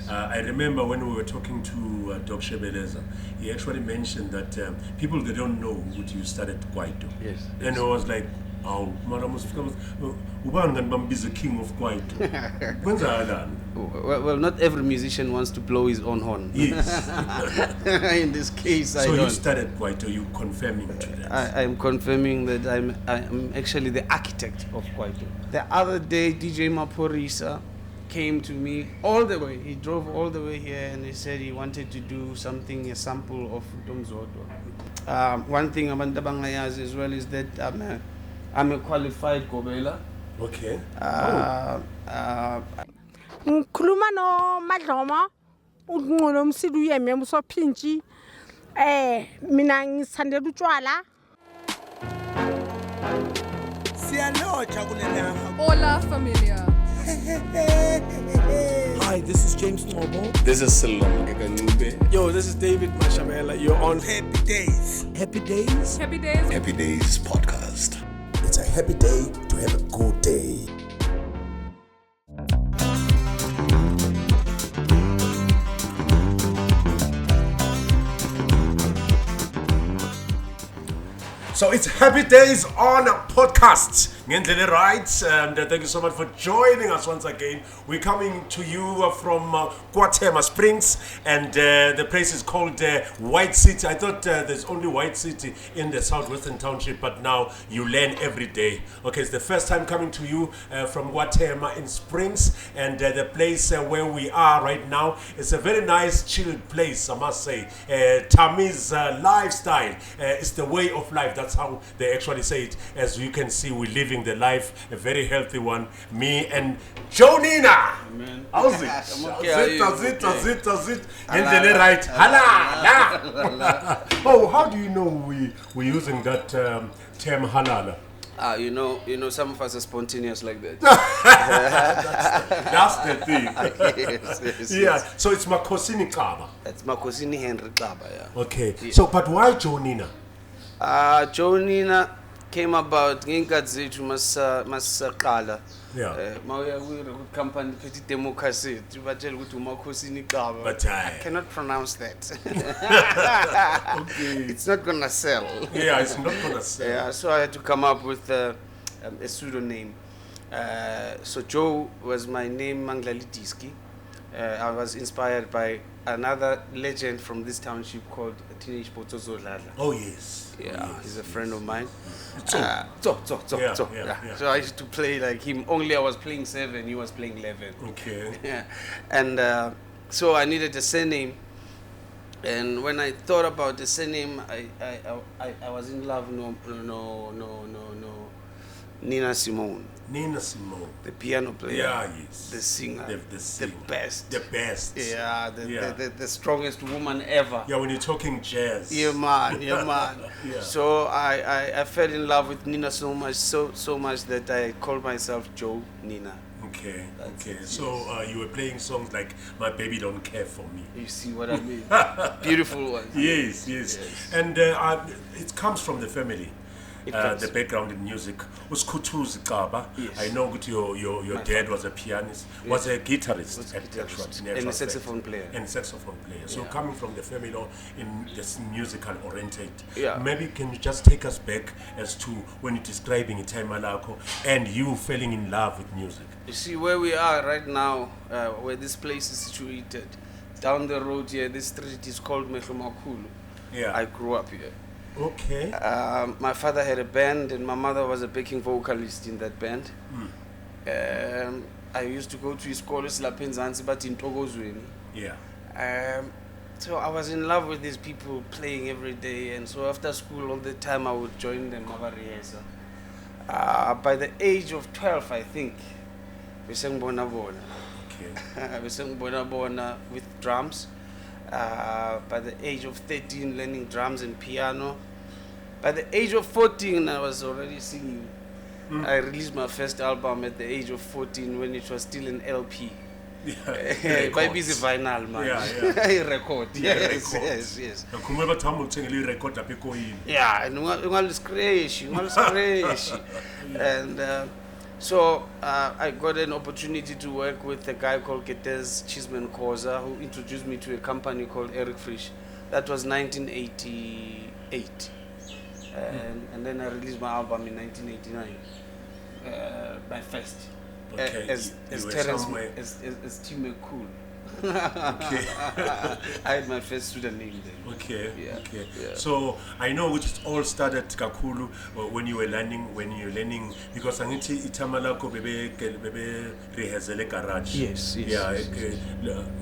I remember when we were talking to Doc Shebeleza, he actually mentioned that people they don't know what you started Kwaito. Yes. And I was like, oh, Uban is the king of Kwaito. When's that? Well, not every musician wants to blow his own horn. Yes. In this case, so you started Kwaito, you confirming to that? I'm confirming that I'm actually the architect of Kwaito. The other day, DJ Maporisa came to me all the way. He drove all the way here and he said he wanted to do something, a sample of Domzodwa. One thing about Bangayazi as well is that I'm a qualified Kobela. Okay. Ngikhuluma no Madloma unqolo umsidu yemi umsophinji mina ngisithandela utshwala Siyaloja kulela. Hola familia. Hi, this is James Tobo. This is Salom Ekanube. Yo, this is David Mashamela. You're on Happy Days. Happy Days? Happy Days. Happy Days podcast. It's a happy day to have a good day. So it's Happy Days on podcast. Ngendlele right, and thank you so much for joining us once again. We're coming to you from Guatemala Springs, and the place is called White City. I thought there's only White City in the Southwestern Township, but now you learn every day. Okay, it's the first time coming to you from Guatemala in Springs, and the place where we are right now is a very nice, chilled place, I must say. Tamiz lifestyle is the way of life. That's how they actually say it. As you can see, we're living the life, a very healthy one. Me and JoeNina. Amen. How's it? How's it? Right. Halala. Oh, how do you know we're using that term halala? You know, some of us are spontaneous like that. That's the thing. Yes, yeah. yes. So it's Makosini Kaba. That's Makosini Henry Klaba, yeah. Okay. Yeah. So, but why JoeNina? JoeNina came about ngenkathi zethu masaqala. Yeah. Mawuya ku company phethi demo cassette batshela ukuthi uMakhosini Xaba. But I cannot pronounce that. Okay. It's not gonna sell. Yeah, it's not gonna sell. Yeah, so I had to come up with a pseudonym. So Joe was my name, Manglali Diski. I was inspired by another legend from this township called Teenage Potsozo Lala. Oh yes. Yeah, oh, yes. he's a friend of mine. Yeah. So I used to play like him. Only I was playing 7, he was playing 11. Okay. Yeah, and so I needed a surname. And when I thought about the surname, I was in love. Nina Simone. Nina Simone. The piano player. Yeah, yes. The singer. The singer. The best. The best. Yeah, the strongest woman ever. Yeah, when you're talking jazz. Yeah, man. Yeah. So I fell in love with Nina so much that I called myself JoeNina. Okay. So you were playing songs like "My Baby Don't Care for Me." You see what I mean? Beautiful one. Yes. And it comes from the family. The background in music was Kutuzi Kaba. Yes. I know that your dad was a pianist, was a guitarist, and a saxophone player. So coming from the family in this musical oriented, Yeah. maybe can you just take us back as to when you're describing Itaimalako and you falling in love with music? You see where we are right now, where this place is situated. Down the road here, this street is called Mehlomakulu. Yeah. I grew up here. Okay. My father had a band and my mother was a backing vocalist in that band. I used to go to his college but in Togozweni. Yeah. So I was in love with these people playing every day, and so after school all the time I would join them. By the age of 12, I think, we sang Bona Bona. Okay. We sang Bona Bona with drums. By the age of 13, learning drums and piano. By the age of 14, I was already singing. I released my first album at the age of 14 when it was still an LP. Yeah. By busy vinyl, man. Yeah. Record. Yes. Yeah, and ungal scratch. And So I got an opportunity to work with a guy called Dayz Chisman Koza, who introduced me to a company called Eric Frisch. That was 1988. And then I released my album in 1989. My first. Okay, As you were Terrence, somewhere. as Tim Cool. Okay. I had my first student name then. Okay. Yeah, Okay. yeah. So I know which all started kakulu when you were learning because angithi ithama lakho bebe rehearsal garage. Yes. Yeah.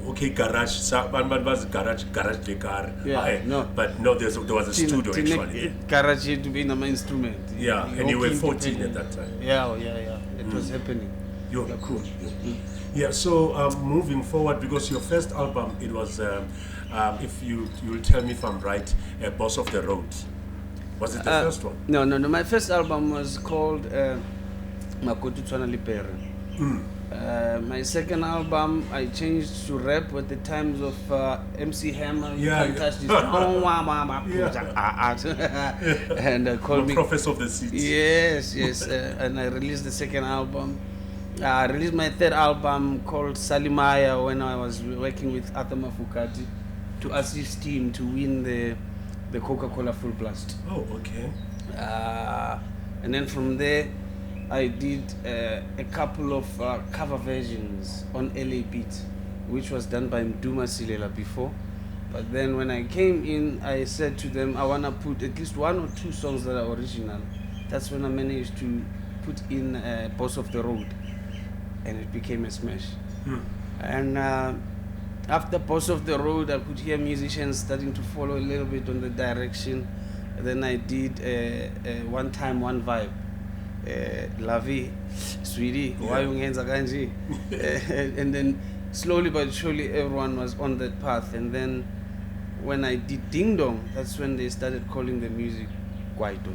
Okay, garage. Ban garage le car. Yeah, no. But no, there was a studio actually. Garage to be my instrument. Yeah, and you were 14 at that time. Yeah. It was happening. You're Yeah, cool. Yeah. So moving forward, because your first album, it was, if you'll tell me if I'm right, Boss of the Road. Was it the first one? No. My first album was called Makoto Tswana Lipere. My second album, I changed to rap with the times of MC Hammer. You Yeah, Can't Touch This. Yeah. And called me. Prophet of the Seeds. Yes. And I released the second album. I released my third album called Salimaya when I was working with Arthur Mafukati to assist him to win the Coca-Cola Full Blast. Oh, okay. And then from there, I did a couple of cover versions on LA Beat, which was done by Mduma Silela before. But then when I came in, I said to them, I want to put at least 1 or 2 songs that are original. That's when I managed to put in Boss of the Road, and it became a smash. And after Boss of the Road, I could hear musicians starting to follow a little bit on the direction. And then I did One Time, One Vibe. Lavi, sweetie, why you ngenza kanje? And then slowly but surely everyone was on that path. And then when I did Ding Dong, that's when they started calling the music Kwaito.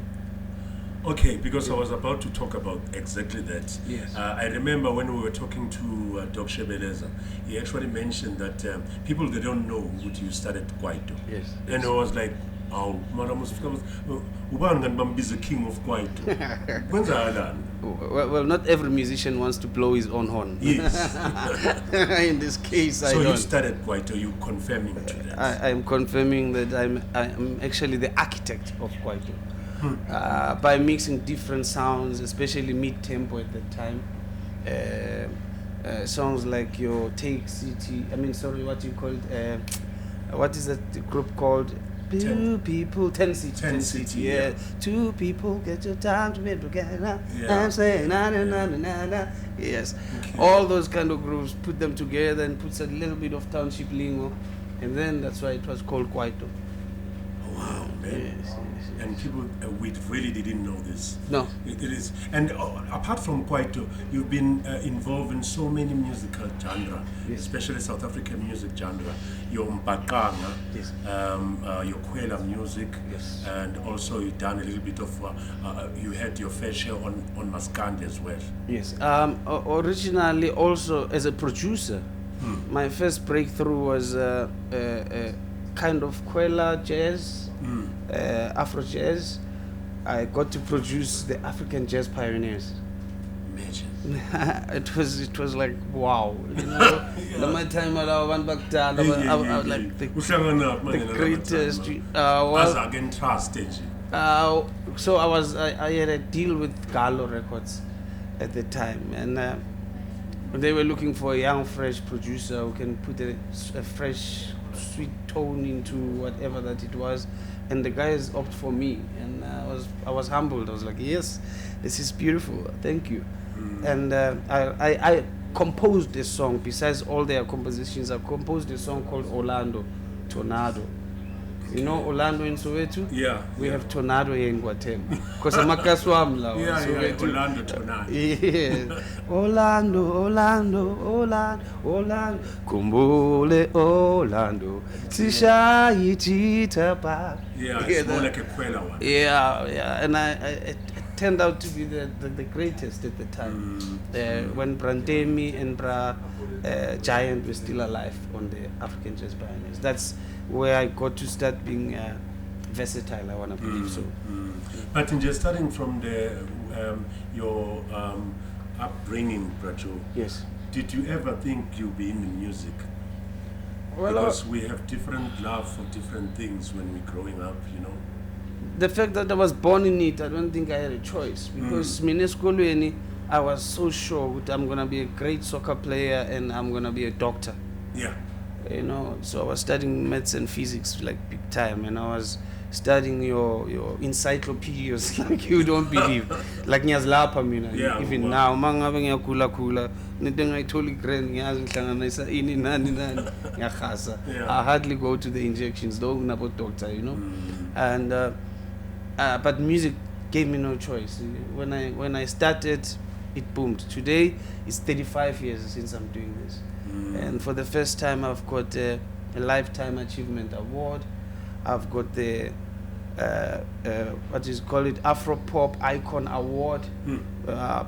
Okay, because I was about to talk about exactly that. Yes. I remember when we were talking to Doc Shebeleza, he actually mentioned that people, they don't know what you started Kwaito. Yes. And I was like, oh, ubani bambiza king of Kwaito. Kwenzakalani? Well, not every musician wants to blow his own horn. Yes. In this case, I So don't. you started Kwaito, you confirming to that? I'm confirming that I'm actually the architect of Kwaito. By mixing different sounds, especially mid-tempo at the time. Songs like your Take City, what you call it, what is that group called? Two people, 10 City. 10 City, yeah. 2 people, get your time to be together. Yeah. I'm saying, na. Yes. Okay. All those kind of grooves, put them together and put a little bit of township lingo. And then that's why it was called Kwaito. Wow, man. Yes. And people, we really didn't know this. No. It is. And apart from Kwaito, you've been involved in so many musical genre, Yes. especially South African music genre. Your Mbaqanga, Yes. your Kwela music, Yes. and also you've done a little bit of, you had your fair share on Maskandi as well. Yes. Originally, also as a producer, my first breakthrough was kind of Kwela jazz, Afro jazz. I got to produce the African jazz pioneers. Imagine. It was like wow, you know. My time I was like the greatest. So I had a deal with Galo Records at the time, and they were looking for a young, fresh producer who can put a fresh, sweet tone into whatever that it was. And the guys opted for me, and I was humbled. I was like, yes, this is beautiful. Thank you. And I composed a song. Besides all their compositions, I composed a song called Orlando Tornado. You know Orlando in Soweto? Yeah. We have Tornado here in Guatemala. Because I'm a Kaswam now. Yeah, Orlando Tornado. Yes. Orlando. Kumbule Orlando. Tisha Chitapa. Yeah, it's more like a Kwela one. Yeah. And it turned out to be the greatest at the time. When Brandemi and Giant were still alive on the African Jazz Pioneers. That's where I got to start being versatile, I want to believe so. But in just starting from the your upbringing, Bracho, Yes. did you ever think you'll be in music? Well, Because we have different love for different things when we're growing up, you know. the fact that I was born in it, I don't think I had a choice. Because I was so sure that I'm going to be a great soccer player and I'm going to be a doctor. Yeah. You know, so I was studying maths and physics like big time, and I was studying your encyclopedias like you don't believe. Like ngiyazilapha mina, Yeah, even wow. now mangabe ngiyakula nento engayitholi grand ngiyazi ngihlanganisa ini nani ngiyahasa. Yeah. I hardly go to the injections though nabo doctor, you know. And but music gave me no choice. When I started, it boomed. Today it's 35 years since I'm doing this. And for the first time, I've got a Lifetime Achievement Award. I've got the what is called it Afro Pop Icon Award.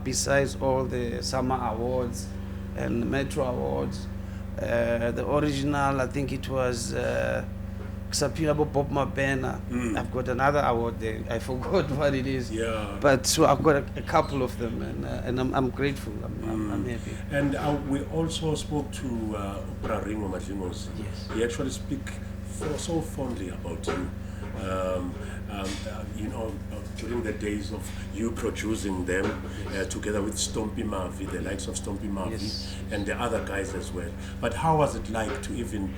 Besides all the Summer Awards and Metro Awards, the original, I think it was Bob Mabena. I've got another award there. I forgot what it is. Yeah. But so I've got a couple of them, and I'm grateful. I'm happy. And we also spoke to Ringo Madlingos. Yes. He actually so fondly about you. You know, during the days of you producing them together with Stompy Mavi, the likes of Stompy Mavi, Yes. and the other guys as well. But how was it like to even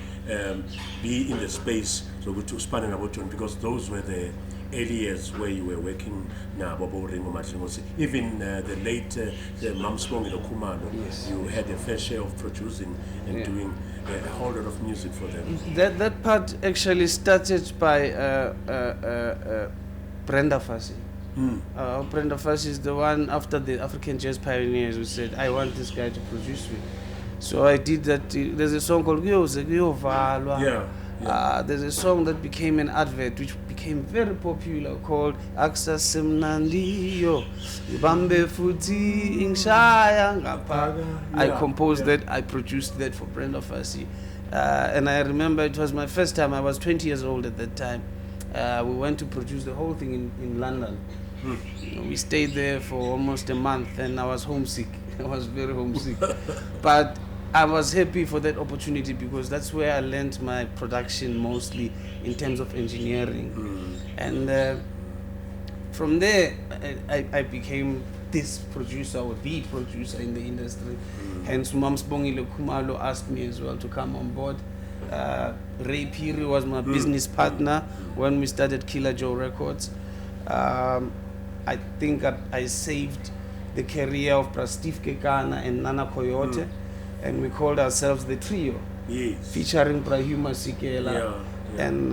be in the space to span about John? Because those were the early years where you were working now, even the late Mamswong Kumano, Yes. you had a fair share of producing and Yeah. doing a whole lot of music for them. That part actually started by Brenda Fassi. Brenda Fassi is the one after the African Jazz Pioneers who said, I want this guy to produce me. So I did that. There's a song called Valwa. Yeah. There's a song that became an advert which became very popular called Aksa Simnandiyo Bambe Futi Inshaya Ngapa. I composed that, I produced that for Brenda Fassi. And I remember it was my first time. I was 20 years old at that time. We went to produce the whole thing in London. We stayed there for almost a month and I was homesick. I was very homesick. But I was happy for that opportunity because that's where I learned my production mostly in terms of engineering. And from there, I became this producer or the producer in the industry. Hence, Mamsbongile Kumalo asked me as well to come on board. Ray Piri was my business partner when we started Killer Joe Records. I think I saved the career of Steve Kekana and Nana Coyote, and we called ourselves the Trio, featuring Brahima Sikela and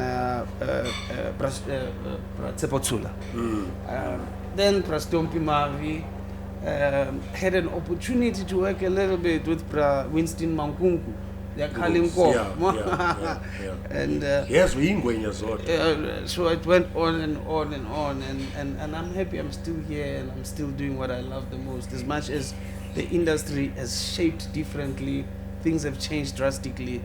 Tsepotsula. Then Prastompi Mavi had an opportunity to work a little bit with Winston Mankunku. They're calling and Yes, we in so it went on and on and on, and I'm happy I'm still here and I'm still doing what I love the most. As much as the industry has shaped differently, things have changed drastically,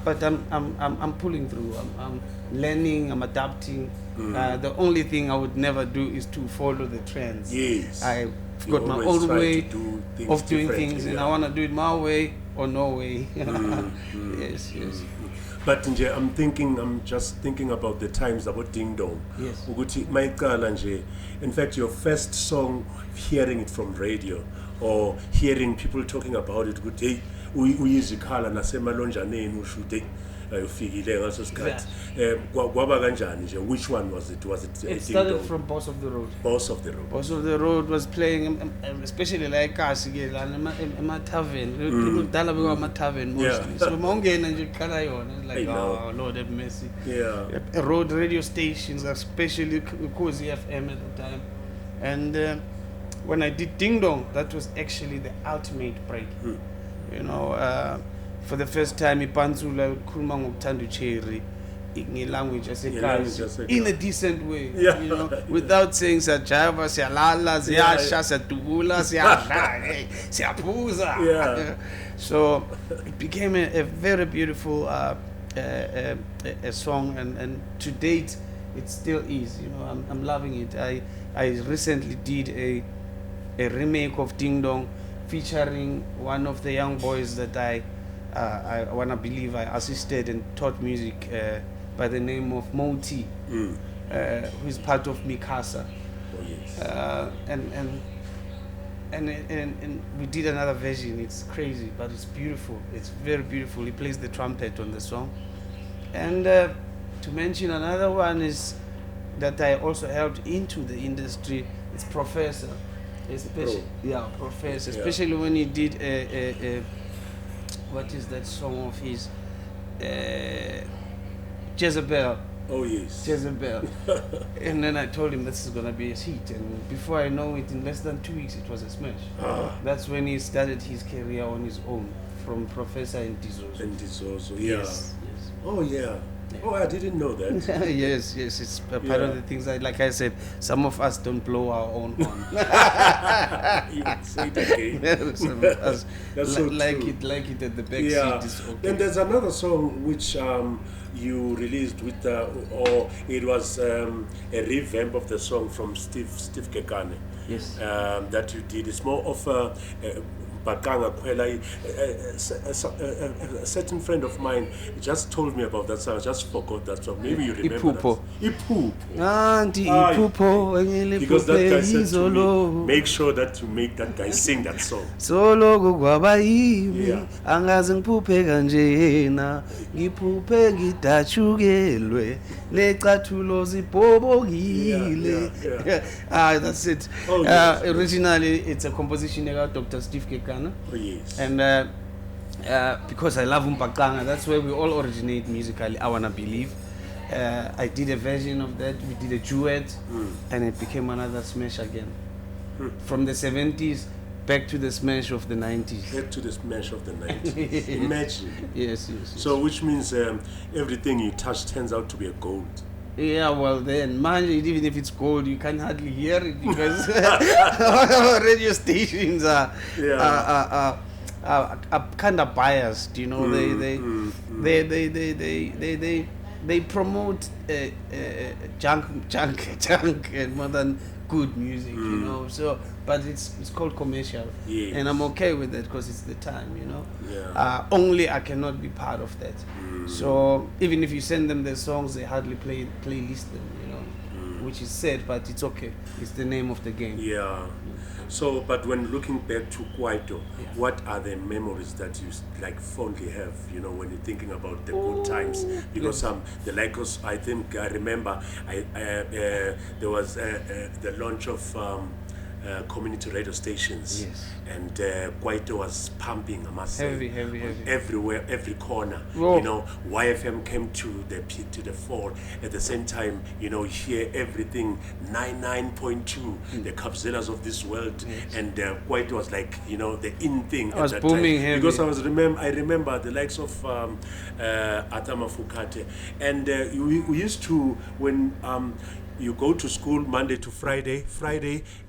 but I'm pulling through. I'm learning, I'm adapting. The only thing I would never do is to follow the trends. Yes. I've You got my always own try way to do things of doing differently, things, and I want to do it my way or no way. Yes. But nje, I'm just thinking about the times about Ding Dong. Yes. Ukuthi mayiqala nje, in fact, your first song, hearing it from radio or hearing people talking about it, ukuthi hey, uyizikhala nasemalonjaneni ushude ufikile ngaso sikhathi. Kwaba kanjani nje? Which one was it? Was it It Ding started Dong? from Boss of the Road. Boss of the Road. Boss of the Road was playing, especially like Kasi ke la ema tavern. People dala bekwa ama tavern mostly. So mawungena nje khala yona. It's like, oh Lord have mercy. Yeah. Road radio stations, especially Kozi FM at the time. And when I did Ding Dong, that was actually the ultimate break. You know, for the first time, Ipanzula khuluma ngokuthanda uCherry ngelanguage yasekhaya in a decent way, you know, without saying siyajava, siyalala, siyasha, siyadubula, siyadla, siyaphuza. So it became a very beautiful a song, and to date it still is. You know, I'm loving it. I recently did a a remake of Ding Dong, featuring one of the young boys that I wanna believe I assisted and taught music by the name of Moti, who is part of Mikasa. Oh, yes. And we did another version. It's crazy, but it's beautiful. It's very beautiful. He plays the trumpet on the song. And to mention another one is that I also helped into the industry. It's Professor, especially Professor, especially when he did what is that song of his? Jezebel. Oh, yes. Jezebel. And then I told him this is gonna be a hit, and before I know it, in less than 2 weeks, it was a smash. That's when he started his career on his own, from Professor and Dizozo. And Dizozo, yeah. Yes. Oh, yeah. Oh, I didn't know that. yes, it's a part of the things like I said, some of us don't blow our own horn. You would say it again. Some of us That's so like true. it at the back Yeah. seat. Is okay. Then there's another song which you released with, or it was a revamp of the song from Steve Kekane. Yes. That you did. It's more of a Bakanga Kwela. A certain friend of mine just told me about that song. I just forgot that song. Maybe you remember Ipupo. that. Ipupo. Because that guy said to me, make sure that you make that guy sing that song. Solo kwaba yimi Yeah. angaze ngiphuphe kanjena ngiphuphe ngidatshukelwe lecathulo zibhobokile. That's it. Oh, yes. Originally it's a composition of Dr. Steve Kekana. Oh, yes. And because I love Umpakanga, that's where we all originate musically, I wanna believe. I did a version of that, we did a duet, and it became another smash again. From the 70s back to the smash of the 90s. Back to the smash of the 90s. Imagine. Yes. So, which means everything you touch turns out to be a gold. Yeah, well then, man, even if it's gold, you can hardly hear it because radio stations are kind of biased. You know, they promote junk and more than good music. You know, so but it's called commercial, and I'm okay with that because it's the time. You know, only I cannot be part of that. So even if you send them the songs, they hardly playlist them, you know, which is sad, but it's okay. It's the name of the game. Yeah. So, but when looking back to Kwaito, what are the memories that you like fondly have? You know, when you're thinking about the good times, because the Lycos, I think I remember, there was the launch of community radio stations, and Kwaito was pumping, I must say, Heavy. everywhere, every corner. Whoa. You know, YFM came to the fore. At the same time, you know, hear everything 99.2, the Capzillas of this world, and Kwaito was like, you know, the in thing. I was at that booming time. heavy. Because I remember the likes of Atama Fukate, and we used to, when you go to school Monday to Friday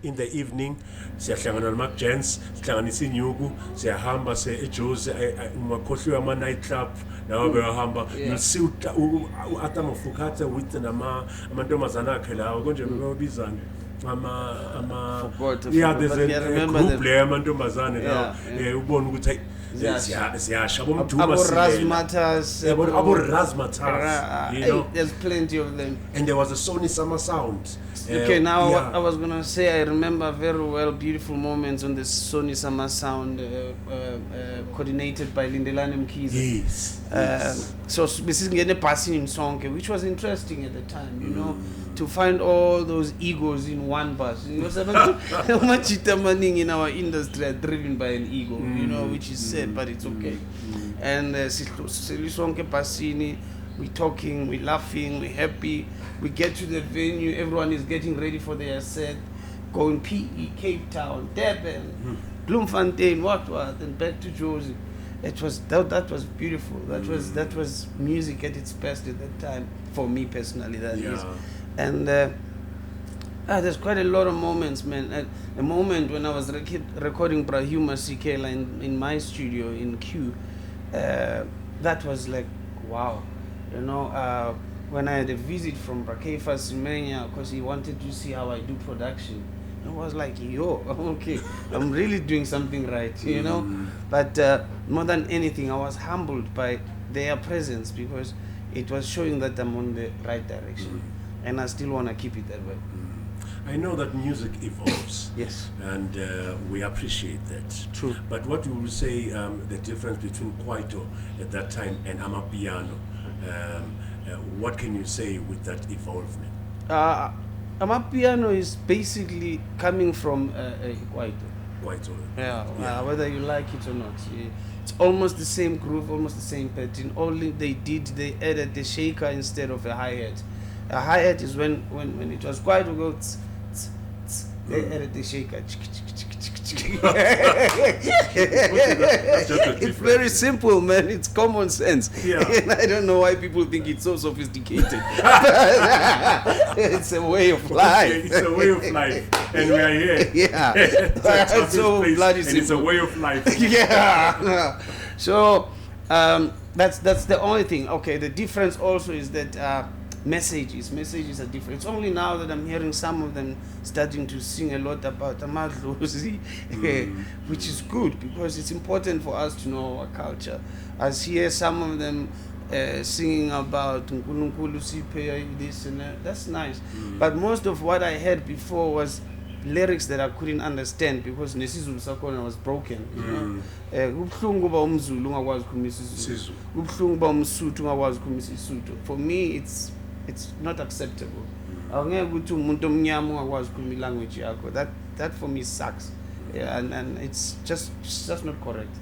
in the evening, siyahlangana nama-gents, sihlanganisa inyuku, siyahamba eJozi, ngakhohliwe ama-nightclub, nawo beyahamba. You'll see u-Atama Fukate with amantombazana akhe lawo, konje bebabizana. There's a group there, amantombazane lawo, ubona ukuthi siyasha bomduma Razzmatazz, you know. there's plenty of them. And there was a Sony Summer Sound. Okay, now what I was gonna say, I remember very well beautiful moments on the Sony Summer Sound, coordinated by Lindelani Mkhize. Yes. So besingene passing song, which was interesting at the time, you know, to find all those egos in one bus. You know, much in our industry are driven by an ego, you know, which is sad, but it's okay. And Silisonke Passini, we're talking, we're laughing, we're happy. We get to the venue, everyone is getting ready for their set, going PE, Cape Town, Durban, Bloemfontein, what, and back to Jozi. It was that was beautiful. That was music at its best at that time for me personally. That is, and there's quite a lot of moments, man. A moment when I was recording Brahuma Sikela in my studio in Q, that was like wow, you know. When I had a visit from Brakefa Simenya, because he wanted to see how I do production, I was like, yo, okay, I'm really doing something right, you know. But more than anything, I was humbled by their presence because it was showing that I'm on the right direction, and I still want to keep it that way. I know that music evolves. Yes. And we appreciate that. True. But what you will say the difference between Kwaito at that time and Amapiano? What can you say with that evolvement? Amapiano is basically coming from Kwaito. Kwaito. Yeah, whether you like it or not. It's almost the same groove, almost the same pattern. Only they added the shaker instead of a hi-hat. A hi-hat is when it was Kwaito go tss, tss, tss, they added the shaker. It's very simple, man. It's common sense. Yeah. And I don't know why people think it's so sophisticated. It's a way of life. Okay, it's a way of life, and we are here. Yeah. It's So bloody and it's a simple. way of life. Yeah. So that's the only thing. Okay, the difference also is that messages are different. It's only now that I'm hearing some of them starting to sing a lot about amadlozi, which is good because it's important for us to know our culture. I hear some of them singing about Nkulunkulu Siphe, this and that. That's nice. But most of what I heard before was lyrics that I couldn't understand because nesizulu sakhona was broken, you know. Kubuhlungu ba umzulu ungakwazi ukukhuluma isiZulu. Kubuhlungu ba umsuthu ungakwazi ukukhuluma isiSuthu. For me it's not acceptable. Awungeke ukuthi umuntu omnyama ungakwazi ukukhuluma ilanguage yakho. That for me sucks. Yeah, and it's just not correct.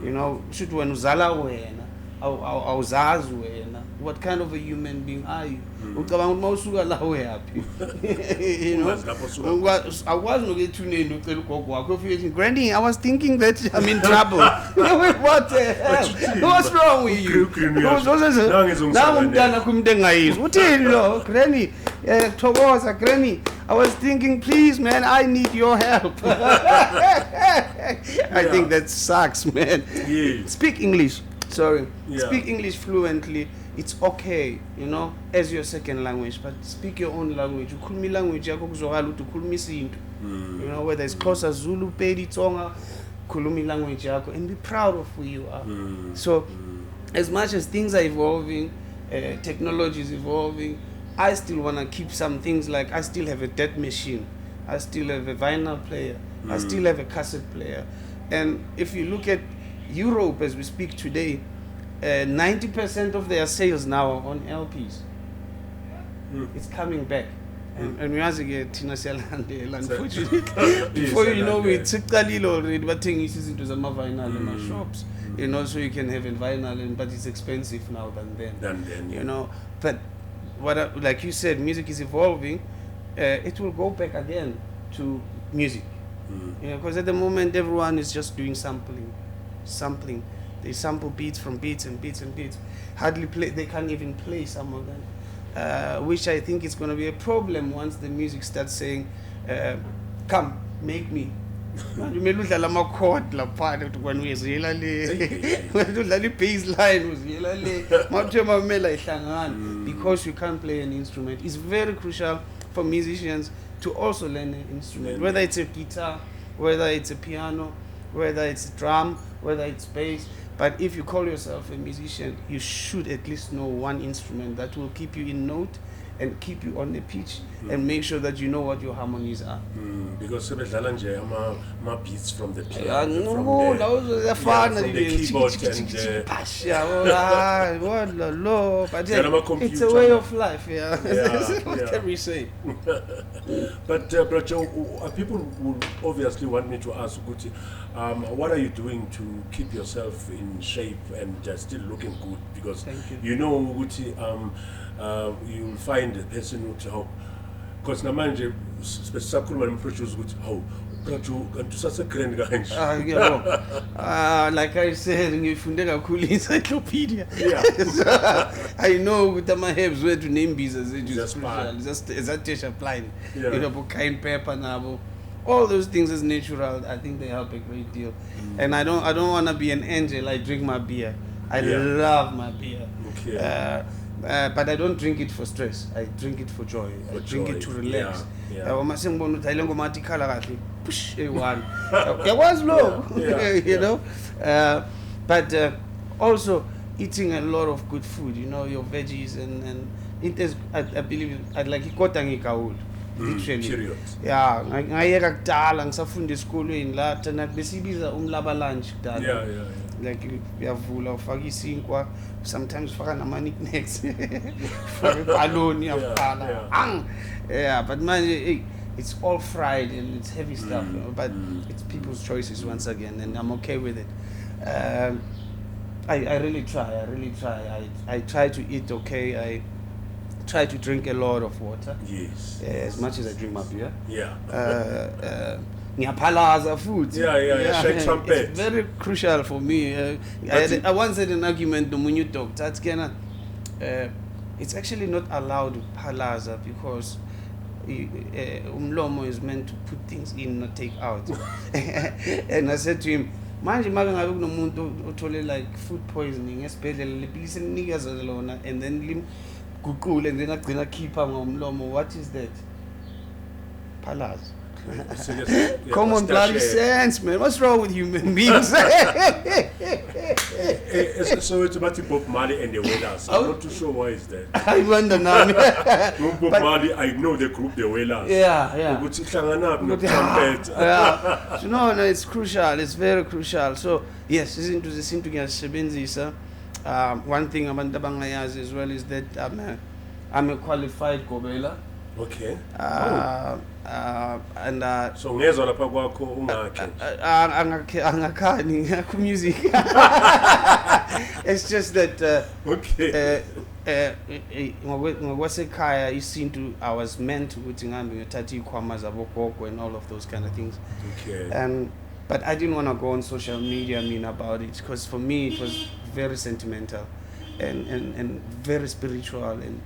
You know, should when uzala wena awuzazi wena, what kind of a human being are you? Ucabanga uma usuka la uyaphi? You know, awukwazi nokuthuneni ucela ugogo wakho ufike ethi Granny, I was thinking that I'm in trouble. What the hell? What's wrong with you? Nangu umntana kumuntu engayizwa uthini lo Granny? Thokoza Granny, I was thinking, please man, I need your help. I think that sucks, man. Yeah. Speak English. Sorry. Yeah. Speak English fluently. It's okay, you know, as your second language, but speak your own language. Ukhuluma language yakho kuzokala ukuthi ukhuluma isintu. You know, whether it's Xhosa, Zulu, Pedi, Tsonga, khuluma language yakho and be proud of who you are. So, as much as things are evolving, technology is evolving, I still want to keep some things like I still have a dead machine. I still have a vinyl player. I still have a cassette player. And if you look at Europe as we speak today, 90% of their sales now are on LPs. It's coming back. And we have to get Tina Selandela, unfortunately. Before you know it, Tsikalilo already, but thing is into the vinyl in my shops. You know, so you can have in vinyl, but it's expensive now than then. You know, but like you said, music is evolving. It will go back again to music. You know, because at the moment everyone is just doing sampling. They sample beats from beats and beats and beats. Hardly play. They can't even play some of them, which I think is going to be a problem once the music starts saying, "Come, make me." Kumele udlala ama-chord lapha when uyeziyela le udlala i-bassline uziyela le mawuthe mamela ihlangana because you can't play an instrument. It's very crucial for musicians to also learn an instrument, whether it's a guitar, whether it's a piano, whether it's a drum, whether it's bass. But if you call yourself a musician, you should at least know one instrument that will keep you in note and keep you on the pitch and make sure that you know what your harmonies are. Because sebedlala nje ama beats from the piano, from the keyboard but it's a way of life. What can we say? But Joe, people will obviously want me to ask Guti, what are you doing to keep yourself in shape and still looking good? Because you know Guti, you'll find a person who to help. Because namanje sakhuluma nomproducer ukuthi hawu Pracho kanti usasegrand kanje. Like I said, ngifunde kakhulu encyclopedia. I know ukuthi ama-herbs wethu nembiza zethu just ezatesha applying. You know, cayenne pepper nabo. All those things is natural. I think they help a great deal. And I don't want to be an angel. I drink my beer. I love my beer. But I don't drink it for stress. I drink it for joy. I drink it to relax. Uma sengibona ukuthi ayile ngoma athikhala kahle push eyi-one yakwazi lo you know. But also eating a lot of good food, you know, your veggies and it is, I believe I'd like ikota ngikawulu literally. Yeah, ngayeka kudala ngisafunda esikolweni la thina besibiza umlaba lunch kudala. Like uyavula ufaka isinkwa, sometimes ufaka nama knickknacks for balloon yafala. Yeah, but man, it's all fried and it's heavy stuff, you know, but it's people's choices once again, and I'm okay with it. I really try. I try to eat okay. I try to drink a lot of water. Yes. As much as I drink my beer. Yeah. Ngiyapalaza food. Shake trumpet. It's very crucial for me. I once had an argument with Munyu doctor. It's actually not allowed to palaza because umlomo is meant to put things in, not take out. And I said to him, manje make ngabe kunomuntu othole like food poisoning esibhedlela lepilisi elinikeza lona and then limguqule and then agcina khipha ngomlomo, what is that? Palaza. Common bloody sense, man. What's wrong with human beings? So it's about Bob Marley and the Wailers. I'm not too sure why is that. I wonder now. Bob Marley, I know the group, the Wailers. Yeah. No, it's crucial. It's very crucial. So yes, izinto zesintu ngiyasebenzisa. One thing abantu abangayazi as well is that I'm a qualified gobela. Okay. And so ngezwa lapha kwakho ungakhe angakhani ngakho music. It's just that ngokwasekhaya isintu I was meant ukuthi ngihambe ngiyothatha ikhwama zabogogo and all of those kind of things. Okay. But I didn't want to go on social media about it because for me it was very sentimental and very spiritual and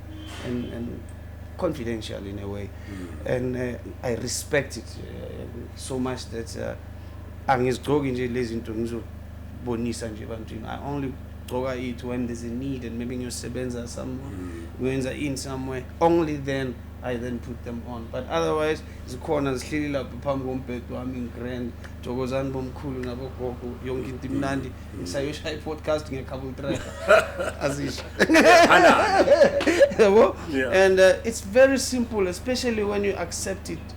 confidential in a way, and I respect it so much that angizigqoki nje lezi zinto ngizobonisa nje ebantwini. I only gqoka it when there's a need and maybe ngiyosebenza somewhere, ngiyenza in somewhere, only then I then put them on. But otherwise zikhona zihleli lapha phambi kombhedo wami ngigrand Jokozani bomkhulu nabogogo yonke into imnandi ngisayosha i-podcast ngekhabo track azisho. And it's very simple, especially when you accept it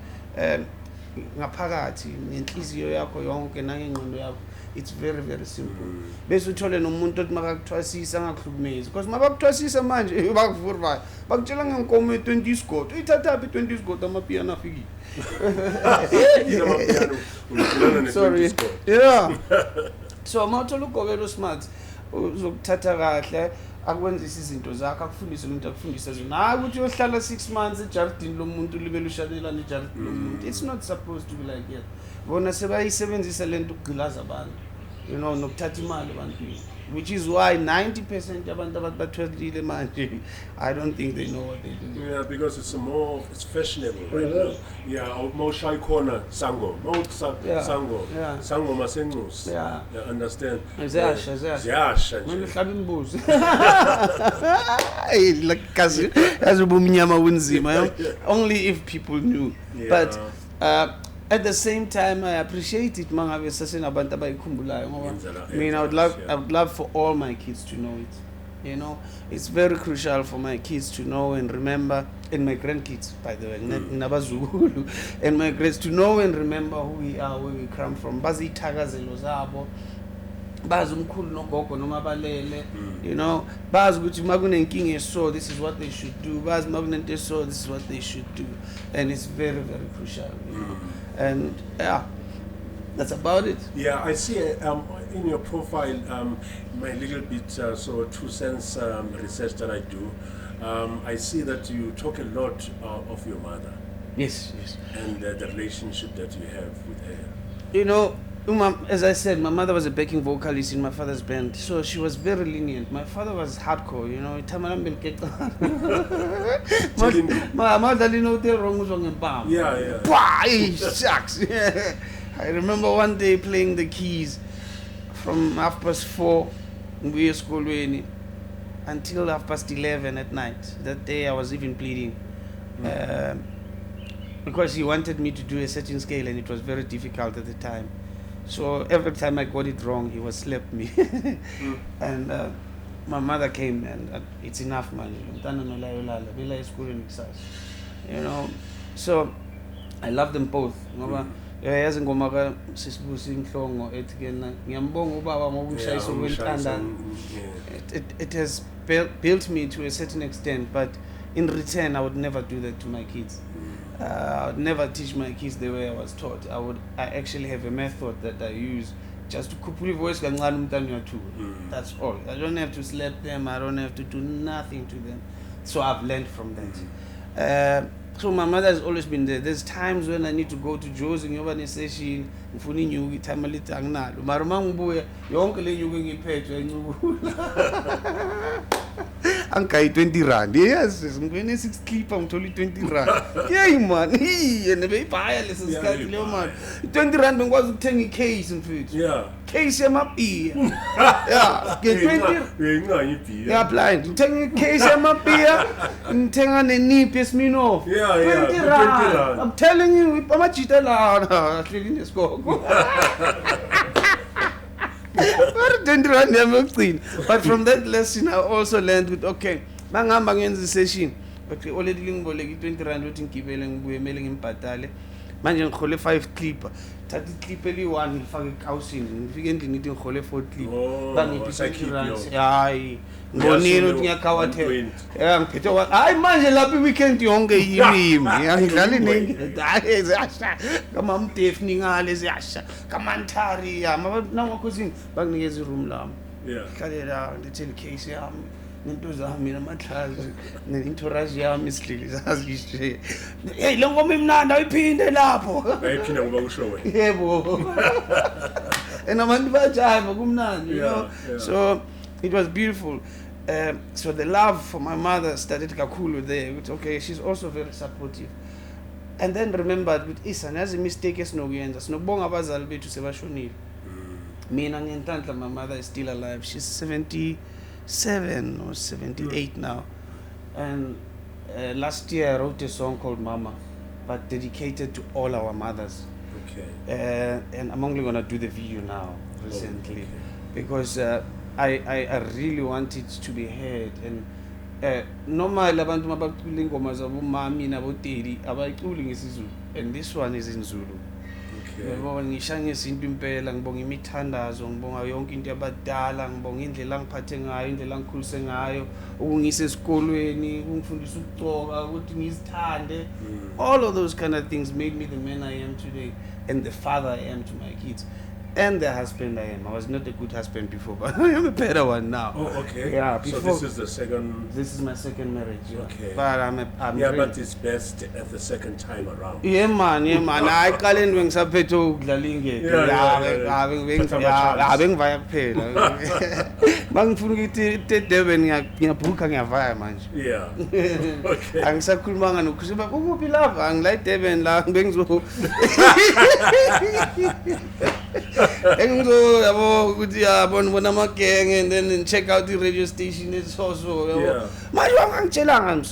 ngaphakathi nenhliziyo yakho yonke nangengqondo yakho. It's very, very simple. Bese uthole nomuntu othi makakuthwasisa angakuhlukumezi because mabakuthwasisa manje bakuvurva bakutshela ngenkomo 20 isigodi uyithathaphi 20 isigodi amapiano afiki. Sorry. Yeah. So mawuthola ugobelo smart uzokuthatha kahle akwenzisa izinto zakho akufundise umuntu akufundisa zona hayi ukuthi uyohlala 6 months ejardini lomuntu libele ushanelana ejardini lomuntu. It's not supposed to be like that. Bona sebayisebenzisa lento ukugqilaza abantu, you know, nokuthatha imali ebantwini, which is why 90% abantu abathwelile manje I don't think they know what they do. Yeah, because it's fashionable right now. Yeah, more shy corner sango, sango, sango masengus. Yeah, understand. Ziyasha nje hlaba imbuzi like kazi azobumnyama wunzima, only if people knew. But at the same time, I appreciate it. I mean, I would love for all my kids to know it. You know, it's very crucial for my kids to know and remember, and my grandkids, by the way, and my kids to know and remember who we are, where we come from. Bazi tagazelo zabo, bazi umkhulu nogogo noma balele, you know, bazi ukuthi makunenkinga so this is what they should do. Bazi makunento so this is what they should do, and it's very, very crucial. You know? And yeah, that's about it. Yeah, I see in your profile, my little bit so 2 cents research that I do. I see that you talk a lot of your mother. Yes. And the relationship that you have with her. You know, as I said, my mother was a backing vocalist in my father's band, so she was very lenient. My father was hardcore, you know. My mother didn't know the wrong song and bam. Yeah. Shucks. I remember one day playing the keys from 4:30 we were school. until 11:30 at night. That day I was even bleeding. Because he wanted me to do a certain scale and it was very difficult at the time. So every time I got it wrong, he would slap me. And my mother came and it's enough, man. You know, so I love them both. Yazi ingoma ka sisibusi inhlongo ethi ke ngiyambonga ubaba ngoba ushayisa kwentandane. It has built me to a certain extent, but in return I would never do that to my kids. I would never teach my kids the way I was taught. I actually have a method that I use just to kupuli voice kancane umntana uyathu. That's all. I don't have to slap them. I don't have to do nothing to them. So I've learned from that. So my mother has always been there. There's times when I need to go to Joe's ngiyoba ne-session ngifuna inyuku itime lithi anginalo. Mara mangibuya yonke le nyuku engiphethe encubula. Ankayi 20 rand. Yes, ngibene 6 clipper ngithola 20 rand. Hey man, yena beyibhaya leso sikhathi leyo mali. 20 rand bengikwazi ukuthenga i-case mfethu. Yeah. Case yamabhiya. Yeah, ke 20. Uyayinqanya ibhiya. Yeah, blind. Ngithenga i-case yamabhiya, ngithenga neniphi eSmino. Yeah, 20 rand. I'm telling you, amajita la ahleli nesikoko. But from that lesson I also learned with okay, mangihamba ngenza session but already ngibole 20 rand uthi ngigibele ngibuye mele ngimbhadale manje ngihole 5 clipper thatha iclip eli1 ngifake ekawusini ngifike endlini ngithi ngihole 4 clip bangiphi 20 rand hayi ngonini uthi ngiyakhawathela ngiphethe hayi manje lapha iweekend yonke yimi ngidlala iningi hayi ziyasha kama mdefni ngale ziyasha kamantari namakhosi banginikeza iroom lami khalela ngithele case yami nento zami namathlazi ne-entourage yami isihleli zazishe hey le ngoma imnandi ayiphinde lapho ayiphinda ngoba kusho wena yebo enabantu bajayiva kumnandi you know so it was beautiful. So the love for my mother started kakhulu there. Okay, she's also very supportive. And then remembered with Isa, nazi mistake esinokuyenza. Sinokubonga abazali bethu sebashonile. Mina ngentantla my mother is still alive. She's 77 or 78 now. And last year I wrote a song called Mama, but dedicated to all our mothers. Okay. And I'm only going to do the video now recently because I really want it to be heard. And normally abantu mabacula ingoma zabo mami naboteri abayiculi ngesizulu, and this one is in Zulu. Ngibonga ngisha ngesintu impela, ngibonga imithandazo, ngibonga yonke into yabadala, ngibonga indlela ngiphathe ngayo, indlela ngikhulise ngayo, ukungise esikolweni, ukungifundisa ukugcoka, ukuthi ngizithande. All of those kind of things made me the man I am today and the father I am to my kids. And the husband I am. I was not a good husband before, but I am a better one now. Oh, okay. Yeah. Before, so this is the second. This is my second marriage. Yeah. Okay. But I'm yeah, really, but it's best at the second time around. Yeah, man. I call in when sapetho kudlalinge. Yeah. Bengivaya kuphela. Mangifuna ukuthi Durban ngiyabhuka ngiyavaya manje. Yeah. Okay. Angisakhulumanga nokusiba kuphi lava angilike Durban la bengizo. Engizo yabo ukuthi yabona amagenge and then check out the radio station it's also yabo. Manje wangangitshelanga I'm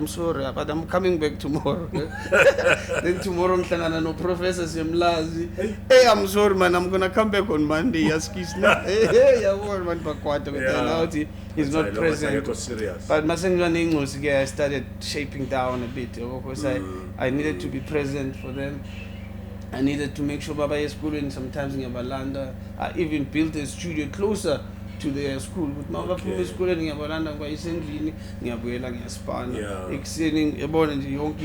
sorry but I'm coming back tomorrow. Then tomorrow ngihlangana no professor Semlazi. Hey, I'm sorry man, I'm going to come back on Monday. Yaskisna. Hey, yabo man bakwato ukuthi he's not present. But masengilana ingosi ke I started shaping down a bit because I needed to be present for them. I needed to make sure Baba is school and sometimes in Yabalanda. I even built a studio closer to their school. But Mama from school in Yabalanda, by essentially Yabuela, Yaspana, exceeding born in the young.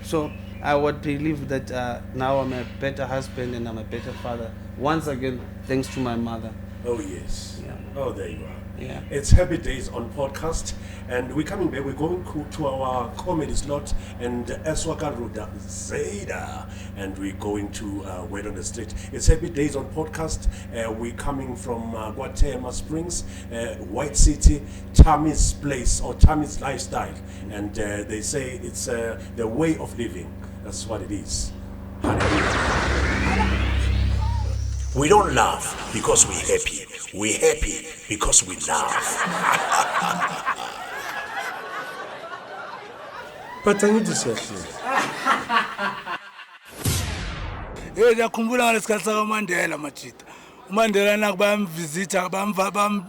So I would believe that now I'm a better husband and I'm a better father. Once again, thanks to my mother. Oh, yes. Yeah. Oh, there you are. Yeah. It's Happy Days on podcast, and we're coming back. We're going to our comedy slot and Eswakaruda Zeda, and we're going to Wait on the Street. It's Happy Days on podcast. We're coming from Guatemala Springs, White City, Tammy's place or Tammy's lifestyle, and they say it's the way of living. That's what it is. Hallelujah. We don't laugh because we're happy. We're happy because we laugh. But I need to say this. Ngiyakhumbula ngalesikhathi sakaMandela majita. uMandela naku bayamvisita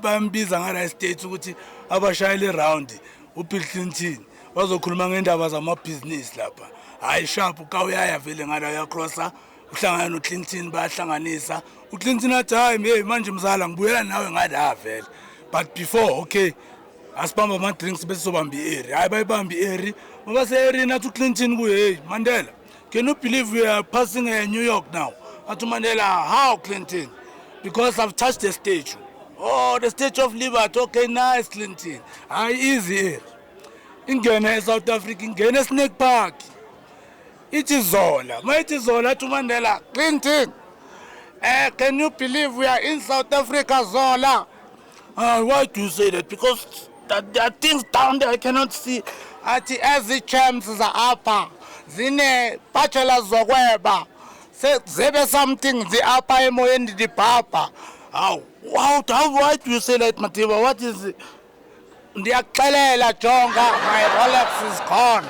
bambiza ngala States ukuthi abashayele round uBill Clinton bazokhuluma ngendaba zamabhizinisi lapha. Hayi sharp ukawuyaya vele ngala uyacrossa uhlangana noClinton bayahlanganisa. uClinton athi hayi manje mzala ngibuyela nawe ngala vele. But before okay asibamba ama drinks bese sobamba ieri. Hayi bayibamba ieri. Ngoba se-eri nathi uClinton kuye hey Mandela. Can you believe we are passing New York now? Atu Mandela, how Clinton? Because I've touched the statue. Oh, the Statue of Liberty. Okay, nice Clinton. Easy. Ingene South Africa, ingene Snake Park. It is Zola. It is Zola to Mandela. Clinton, can you believe we are in South Africa, Zola? Why do you say that? Because there are things down there I cannot see. As the champs are upper. Zine bachelors zokweba zebe something the upper emoyeni the papa how why do you say that Matiba? What is it? Ndiyaxelela Jonga, my Rolex is gone.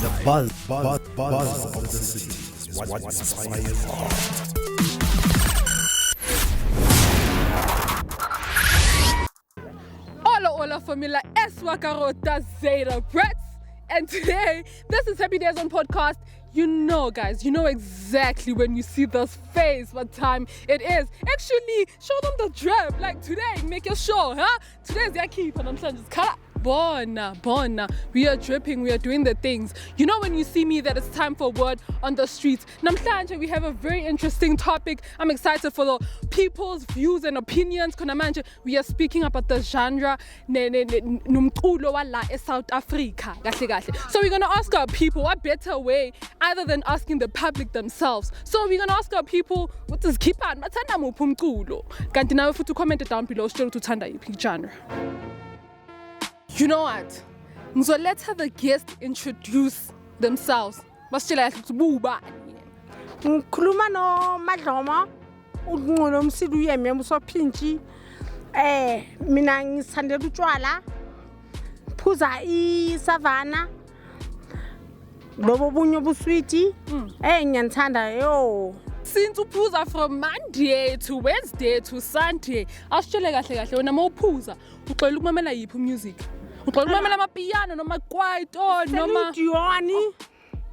The buzz of the city is what inspires art. Hola familia, es Wakarota Zeta Brats, and today this is Happy Days on Podcast. You know guys, you know exactly when you see this face what time it is. Actually, show them the drip. Like today, make your show, huh? Today's their keep and I'm saying just cut. Bona. We are dripping, we are doing the things. You know when you see me that it's time for word on the streets. Namhlanje we have a very interesting topic. I'm excited for the people's views and opinions. Konamanje we are speaking about the genre numculo wala South Africa. So we're gonna ask our people what better way other than asking the public themselves. So we're gonna ask our people what is keep on mathanda muphi umculo. Kanti nawe futhi comment down below sitshela ukuthi uthanda yiphi genre. You know what? So let's have the guests introduce themselves. Basitshela ukuthi bubani. Ngikhuluma no Madloma unqolo umsidu uyeme usophintshi mina ngisithandela utshwala phuza iSavannah lobo bunyo buswiti ngiyanthanda yo. Since uphuza from Monday to Wednesday to Sunday asitshele kahle wena mawuphuza uxolela ukumamela yiphi music. Uxolela ukumamela amapiano noma Kwaito noma Dioni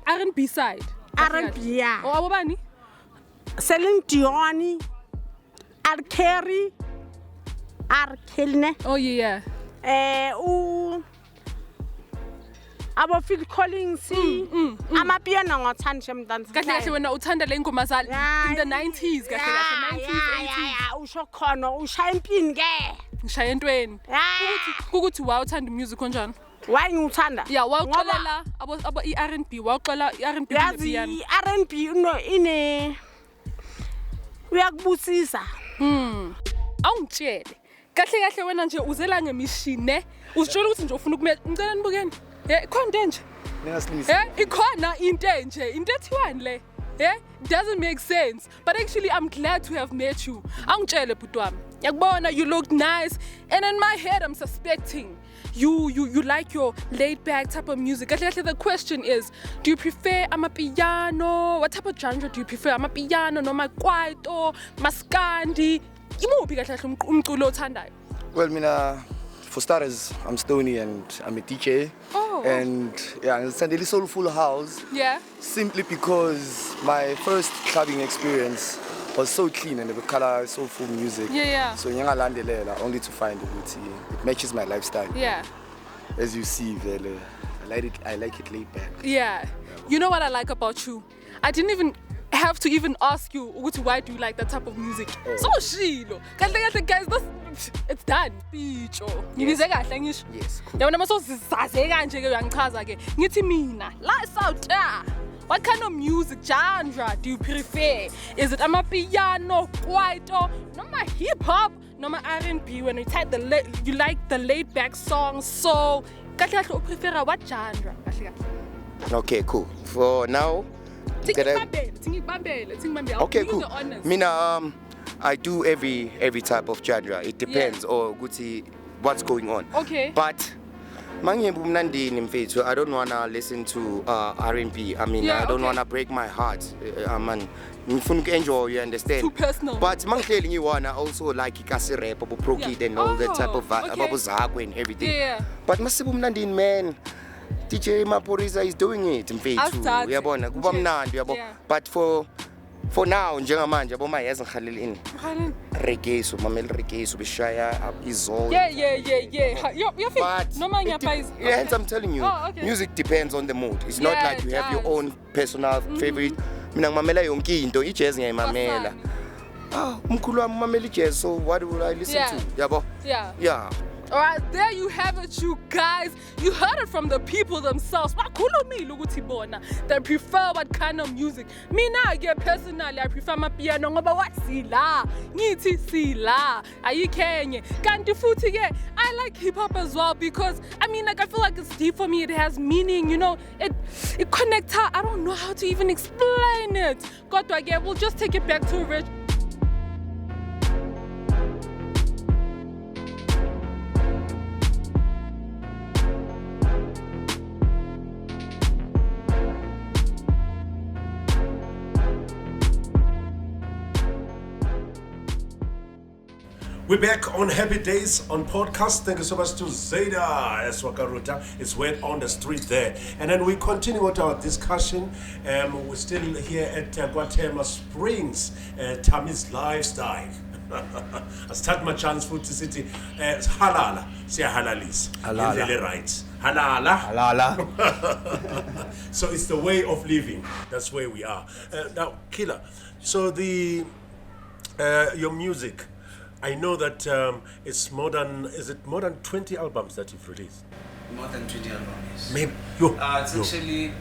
R&B side. R&B ya. Oh abobani? Celine Dion, Kelly ne. Oh yeah. Abo Phil Collins, Amapiano ngothanda nje mntanzi. Kahle wena uthanda le ngoma za in the 90s kahle 90s 80s. Usho khona ushaya impini ke. Ngishaya entweni. Ukuthi wa uthanda music kanjani? Why ngithanda? Yeah, waqolela abo iR&B, waqolela iR&B piano. Yazi iR&B no ine uyakubusisa. Awungitshele. Kahle wena nje uzela ngemishine. Usitshela ukuthi nje ufuna ukumela ngicela nibukeni. Ikhona into nje. Ikhona into nje. Into ethiwani le? Doesn't make sense. But actually I'm glad to have met you. Angitshele bhuti wami. Yakubona you look nice and in my head I'm suspecting you like your laid back type of music. Kahle the question is, do you prefer amapiano? What type of genre do you prefer? Amapiano noma Kwaito, maskandi? Imuphi kahle umculo othandayo? Well, mina for starters, I'm Stoney and I'm a DJ. Oh. And yeah, it's a soulful house. Yeah. Simply because my first clubbing experience was so clean and the color soulful music. Yeah. So ngiyalandelela only to find it matches my lifestyle. Yeah. As you see, I like it laid back. Yeah. You know what I like about you? I didn't even have to ask you why do you like that type of music. So shilo. Kahle guys, it's done. Picho. Ngibize kahle ngisho. Yes. Cool. Yabona masozizaze kanje ke uyangichaza ke. Ngithi mina la South what kind of music genre do you prefer? Is it amapiano, Kwaito, noma hip hop, noma R&B? When you like the laid back songs, so kahle you prefer what genre? Okay, cool. For now, Okay, Be cool. honest. Mina, I do every type of genre. It depends or what's going on. Okay. But I don't wanna listen to R&B. I mean, Yeah, I don't okay. wanna break my heart. Man, enjoy, you understand? Too personal. But you wanna also like ikasi rap, pro kid and all that type of okay. and everything. Yeah. But masibumnandini, man, DJ Maphorisa is doing it I'll start. uyabona kuba Okay. mnandi yabo. Yeah. But for now njengamanje yabo mayazi ngikhalela ini reggae so mamela reggae so beshaya izolo. Yeah. You're fit. But No man, hence I'm telling you, okay. music depends on the mood. It's not Yeah, like you it have your does. own personal favorite. Mina ngimamela yonke into, i-jazz ngiyayimamela. Umkhulu wami umamela i-jazz, so what will I listen Yeah. to? Yabo? Yeah. Yeah. All right, there you have it, you guys. You heard it from the people themselves. They prefer what kind of music. Me now, personally, I prefer Amapiano. Ngoba what sila? Ngithi sila. Ayikenye. Kanti futhi ke, I like hip hop as well because I feel like it's deep for me. It has meaning, you know. It connects her. I don't know how to even explain it. Kodwa ke, we'll just take it back to Rich. We're back on Happy Days on podcast. Thank you so much to Zayda Eswakaruta. It's word on the street there. And then we continue with our discussion. We're still here at Guatemala Springs, Tammy's Lifestyle. I start my chance food to city. It's halala. Say halalis. Halala. Right. Halala. Halala. So it's the way of living. That's where we are. Now, Killer. So your music. I know that it's more than 20 albums that you've released? More than 20 albums. Maybe. It's actually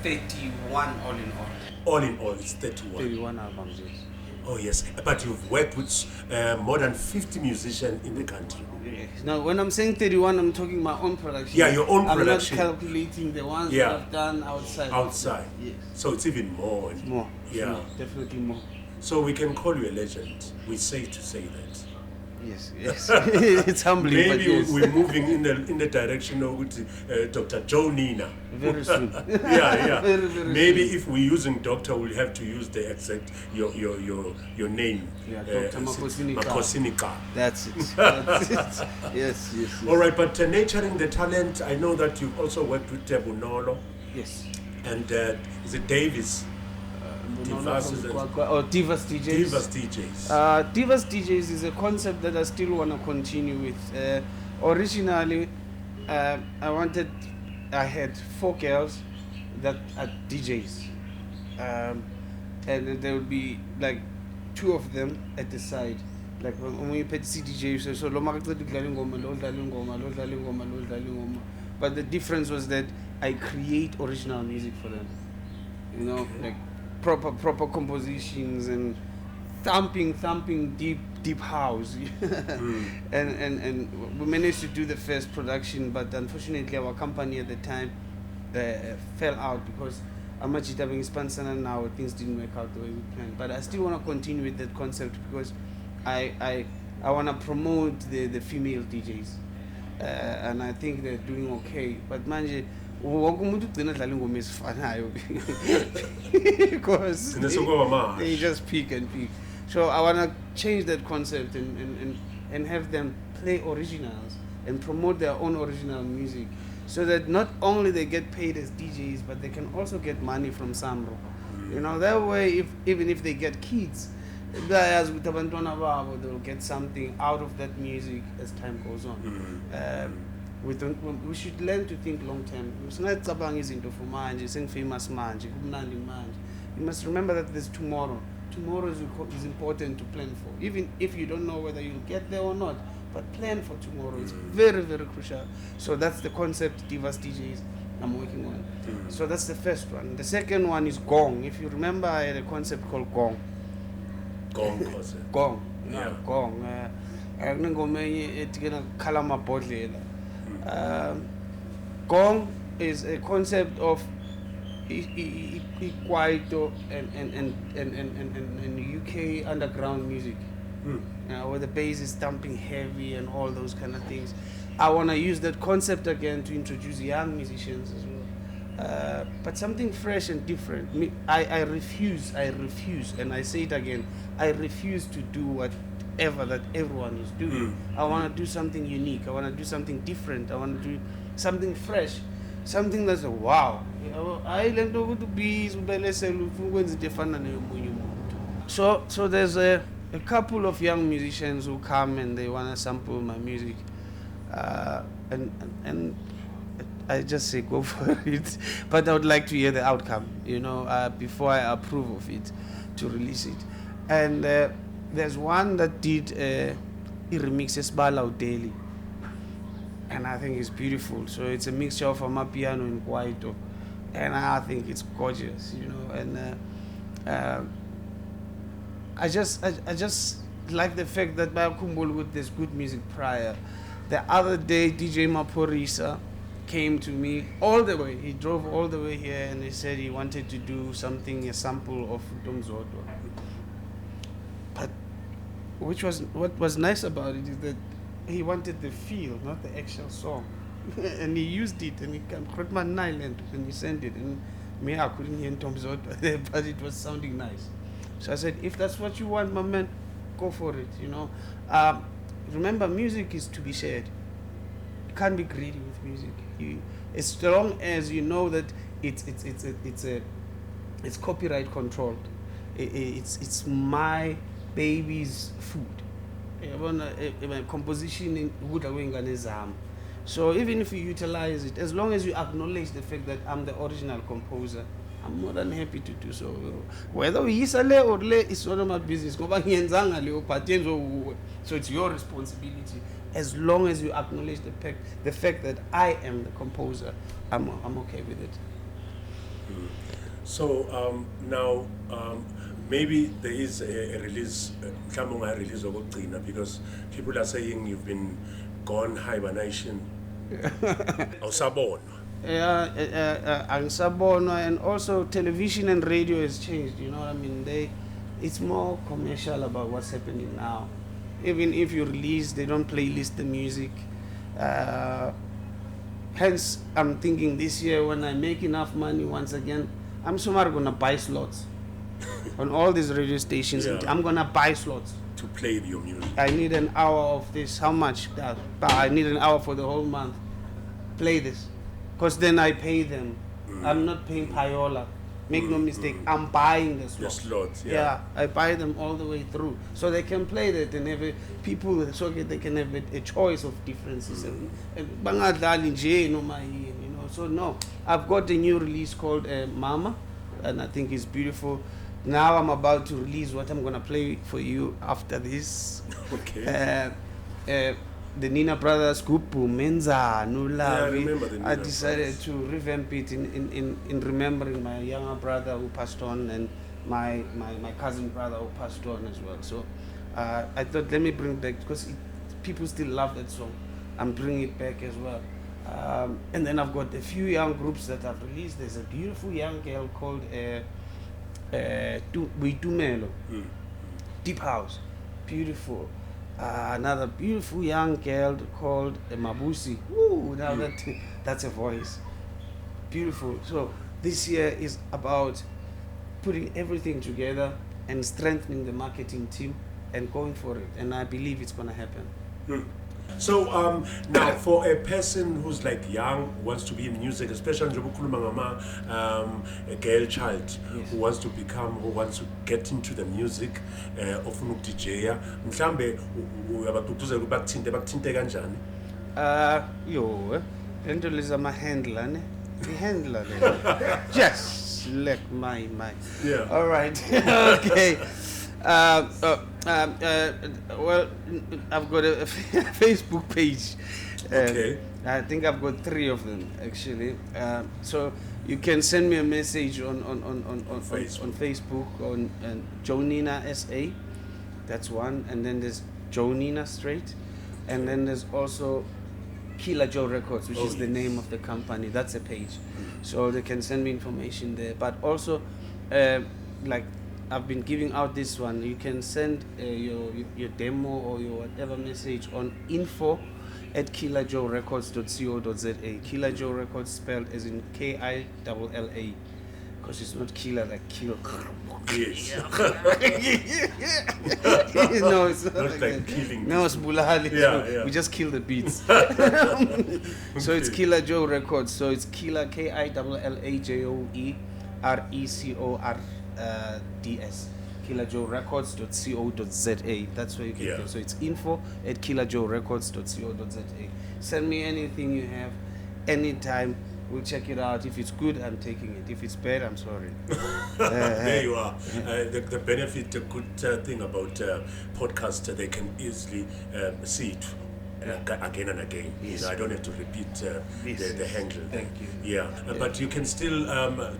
31 all in all. All in all, it's 31. 31 albums, yes. Oh, yes. But you've worked with more than 50 musicians in the country. Yes. Now, when I'm saying 31, I'm talking my own production. Yeah, your own production. I'm not calculating the ones that I've done outside. Outside. Yes. So it's even more. More. Yeah. Sure, definitely more. So we can call you a legend. We say to say that. Yes. It's humbling. Maybe but yes. we're moving in the direction of Dr. JoeNina. Very soon. Yeah. Very Maybe soon. if we're using doctor, we'll have to use the exact your name. Yeah, Dr. Makosinika. Makosinika. That's it. Yes. All right, but nurturing the talent. I know that you've also worked with Bunolo. Yes. And is it Dayz? Dayz Dayz DJs. Dayz DJs. Dayz DJs is a concept that I still want to continue with. Originally, I had 4 girls that are DJs. And there would be like 2 of them at the side. Like when we put CDJ, so but the difference was that I create original music for them. You know, like proper compositions and thumping deep house. And we managed to do the first production, but unfortunately our company at the time fell out because Amachita being sponsored and now things didn't work out the way we planned. But I still want to continue with that concept because I want to promote the female DJs, and I think they're doing okay. But manje because they just peak and peak. So I want to change that concept and have them play originals and promote their own original music, so that not only they get paid as DJs, but they can also get money from Samro. You know, that way, even if they get kids, they'll get something out of that music as time goes on. We should learn to think long term. You must remember that there's tomorrow. Tomorrow is important to plan for, even if you don't know whether you'll get there or not. But plan for tomorrow. It's very, very crucial. So that's the concept Dayz DJs I'm working on. So that's the first one. The second one is Gong. If you remember, I had a concept called Gong. Gong concept. Gong. Yeah. Gong. Gong is a concept of Kwaito and UK underground music, where the bass is thumping heavy and all those kind of things. I want to use that concept again to introduce young musicians as well, but something fresh and different. I refuse, and I say it again, I refuse to do whatever that everyone is doing. I want to do something unique. I want to do something different. I want to do something fresh, something that's a wow. I learned to be so there's a couple of young musicians who come and they want to sample my music, and I just say go for it, but I would like to hear the outcome, before I approve of it to release it. And there's one that did a remix Esbalau Daily, and I think it's beautiful. So it's a mixture of Amapiano and Kwaito, and I think it's gorgeous, and I just like the fact that Bayakumbul with this good music prior. The other day, DJ Maporisa came to me all the way. He drove all the way here and he said he wanted to do something, a sample of Domzoto. But what was nice about it is that he wanted the feel, not the actual song. And he used it, and he came Krotman Island and he sent it. And me, I couldn't hear Domzoto, but it was sounding nice. So I said, if that's what you want, my man, go for it, Remember, music is to be shared. You can't be greedy with music. As long as you know that it's copyright controlled. It's my baby's food. Composition in. So even if you utilize it, as long as you acknowledge the fact that I'm the original composer, I'm more than happy to do so. Whether we use le or le, it's none of my business. So it's your responsibility. As long as you acknowledge the fact that I am the composer, I'm okay with it. So now maybe there is a release, release of Oktina, because people are saying you've been gone hibernation. Or Sabon. And also television and radio has changed, it's more commercial about what's happening now. Even if you release, they don't playlist the music. Hence, I'm thinking this year when I make enough money once again, I'm somewhere gonna buy slots on all these radio stations. Yeah. I'm gonna buy slots to play your music. I need an hour of this. How much? I need an hour for the whole month. Play this. Because then I pay them. I'm not paying payola. Make no mistake, I'm buying the slots. The slots, Yeah, I buy them all the way through. So they can play that and have people, so they can have a choice of differences. So no, I've got a new release called Mama, and I think it's beautiful. Now I'm about to release what I'm going to play for you after this. Okay. The Nina Brothers Kupu Menza Nula. I decided to revamp it in remembering my younger brother who passed on and my cousin brother who passed on as well. So I thought, let me bring it back because people still love that song. I'm bringing it back as well. And then I've got a few young groups that I've released. There's a beautiful young girl called Tumelo, Deep House, beautiful. Another beautiful young girl called Mabusi. Ooh, now that's a voice. Beautiful. So this year is about putting everything together and strengthening the marketing team and going for it. And I believe it's going to happen. So now for a person who's like young, wants to be in music, especially a girl child who wants to get into the music of DJ, mhlambe uyabagqugquzela bakuthinte kanjani? Lento leza ma handler ne. The handler. Just like my. Yeah. All right. Okay. Well, I've got a Facebook page. Okay. I think I've got 3 of them actually. So you can send me a message on Facebook on JoeNina SA. That's one, and then there's JoeNina straight, and then there's also Killer Joe Records, which Oh, is the yes. name of the company. That's a page. So they can send me information there. But also, like I've been giving out this one, you can send your demo or your whatever message on info@killerjoerecords.co.za. Killer Joe Records spelled as in KILLA, because it's not killer like kill. Yes. No, it's not Not like like that. killing. No, it's bulali. Yeah, yeah. We just kill the beats. So it's Killer Joe Records. So it's Killer KILLAJOERECORDS. KillerJoeRecords.co.za. That's where you can Yeah. go. So it's info@killerjoerecords.co.za. Send me anything you have, anytime. We'll check it out. If it's good, I'm taking it. If it's bad, I'm sorry. There you are. The benefit, the good thing about podcast, they can easily see it again and again. Yes. You know, I don't have to repeat Yes. the handle. Thank you. Yeah, but you can still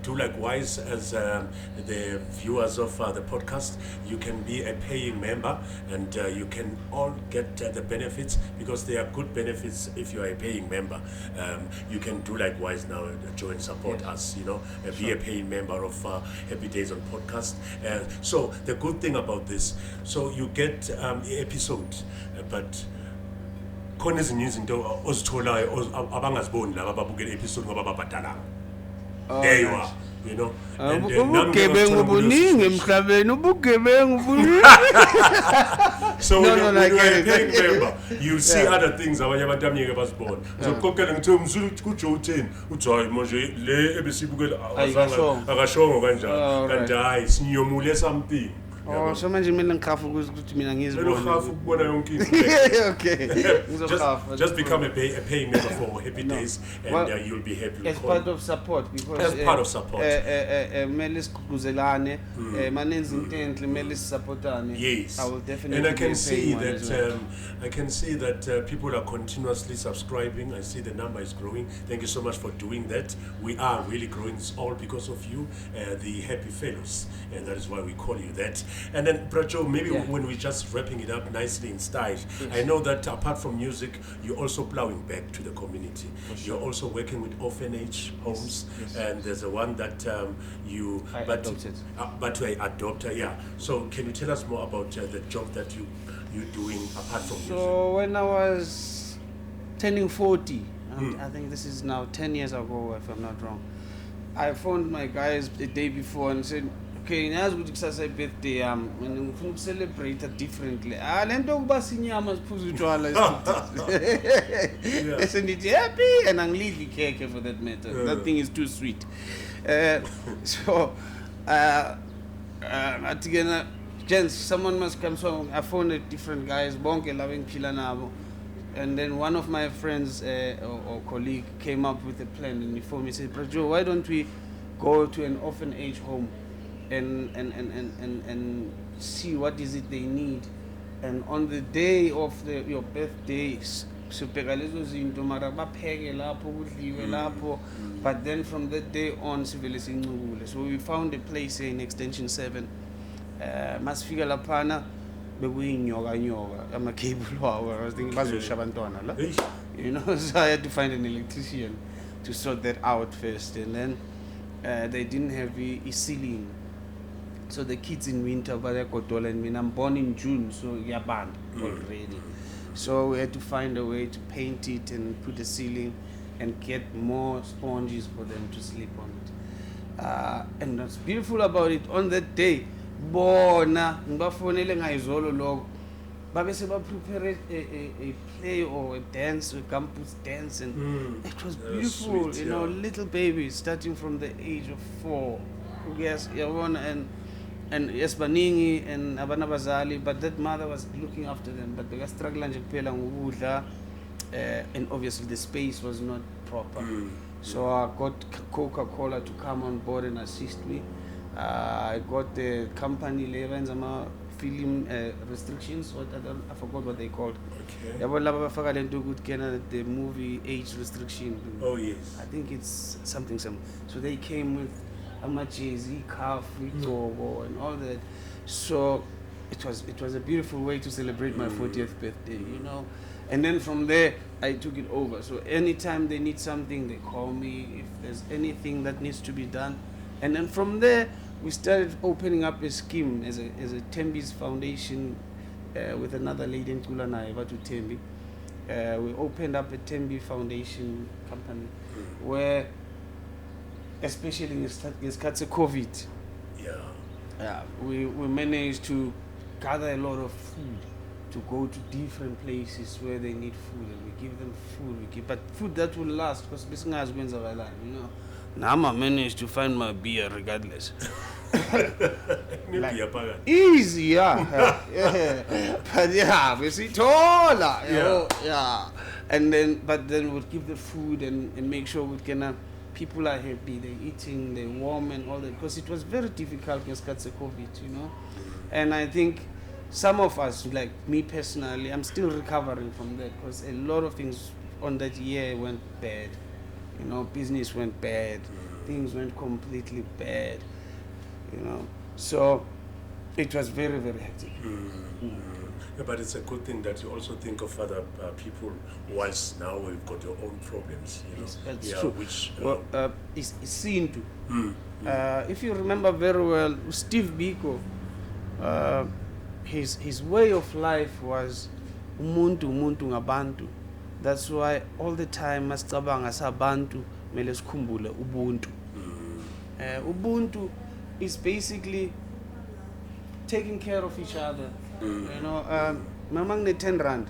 do likewise as the viewers of the podcast. You can be a paying member, and you can all get the benefits, because there are good benefits if you are a paying member. You can do likewise now, join, support us. You know, be a paying member of Happy Days on Podcast. So the good thing about this, so you get episodes, but khona ezinye izinto ozitholayo abangaziboni laba ababukela episode ngoba babhadalanga. There you are, you know. And, ubugebengu buningi emhlabeni, ubugebengu buningi. so No, when, no, you, I when you are a get paying it. member, you see Yeah. other things abanye abantu amnyeke bazibona. So kokela ngithe umzulu kuJoe 10 uthi hayi manje le ebesibukela Ayikashongo. akashongo kanjalo. Alright. Kanti hayi sinyomule something. Oh, so manje kumele ngikhafu ukuthi mina Lelo ngizibone. hafu kubona yonke into. Okay. Just become a paying member for Happy No. Days, and Well, you'll be happy. As part of support, because As part of support. Kumele sigqugquzelane, manenzi into enhle kumele sisupportane. Yes, I will definitely and I be can a see paying one as well. that people are continuously subscribing. I see the number is growing. Thank you so much for doing that. We are really growing. It's all because of you, the Happy Fellows, and that is why we call you that. And then, Bracho, maybe Yeah. when we're just wrapping it up nicely in style, I know that apart from music, you're also plowing back to the community. You're also working with orphanage homes, Yes. and there's a one that you I adopted. but I adopted, yeah. So can you tell us more about the job that you're doing apart from music? So when I was turning 40, I think this is now 10 years ago, if I'm not wrong, I phoned my guys the day before and said, okay, ngiyazi ukuthi kusasa birthday yami and ngifuna uku-celebrate differently. Le nto yokuba sinyama siphuza utshwala bese ndithi happy and angilidli ikhekhe for that matter. That thing is too sweet. So ngathi kena, gents, someone must come. So I phoned different guys, bonke laba engiphila nabo. And then one of my friends or colleague came up with a plan, and he phoned me and said, "Bro Joe, why don't we go to an orphanage home and see what is it they need, and on the day of your birthday sibheka lezo zinto mara bapheke lapho kudliwe lapho, but then from that day on sivele sincukule." So we found a place here in Extension 7. Masifika laphana bekuyinyoka ama-cable wawo. I was thinking bazosha abantwana la. You know, so I had to find an electrician to sort that out first, and then they didn't have a ceiling. So the kids in winter bayagodola, and I'm born in June, so yabanda already. So we had to find a way to paint it and put a ceiling and get more sponges for them to sleep on it. And what's beautiful about it, on that day, bona ngibafonele ngayizolo lokho babe prepare a play or a dance, a campus dance, and it was beautiful, sweet, you know, yeah. little babies starting from the age of 4. Yes, and yes, baningi and abana bazali, but that mother was looking after them, but they were struggling nje kuphela ngokudla, and obviously the space was not proper. So I got Coca-Cola to come on board and assist me. I got the company Levenzama film restrictions, I forgot what they called. Okay. Yabo laba bafaka lento ukuthi kena the movie age restriction. Oh yes. I think it's something. So they came with amajezi, cuff, and all that. So it was a beautiful way to celebrate my 40th birthday, you know. And then from there, I took it over. So anytime they need something, they call me. If there's anything that needs to be done, and then from there, we started opening up a scheme as a Tembi's foundation with another lady in Kulana, Evatu Tembi. We opened up a Tembi foundation company where, especially in COVID, we managed to gather a lot of food to go to different places where they need food, and we give them food. But food that will last, because business wins our life, you know. Now I managed to find my beer regardless. Like, easy, yeah. But yeah, we see taller, yeah. And then, but then we'd give the food and make sure we can. People are happy, they're eating, they're warm and all that, because it was very difficult against COVID, you know. And I think some of us, like me personally, I'm still recovering from that, because a lot of things on that year went bad. You know, business went bad, things went completely bad, you know. So it was very, very hectic. Yeah, but it's a good thing that you also think of other people, whilst now we've got your own problems, you know. Yes, that's true. Which, it's seen to. If you remember very well, Steve Biko, his way of life was umuntu ngabantu. That's why all the time masicabanga sabantu mele sikhumbule ubuntu. Ubuntu is basically taking care of each other. You know, mama ngine 10 rand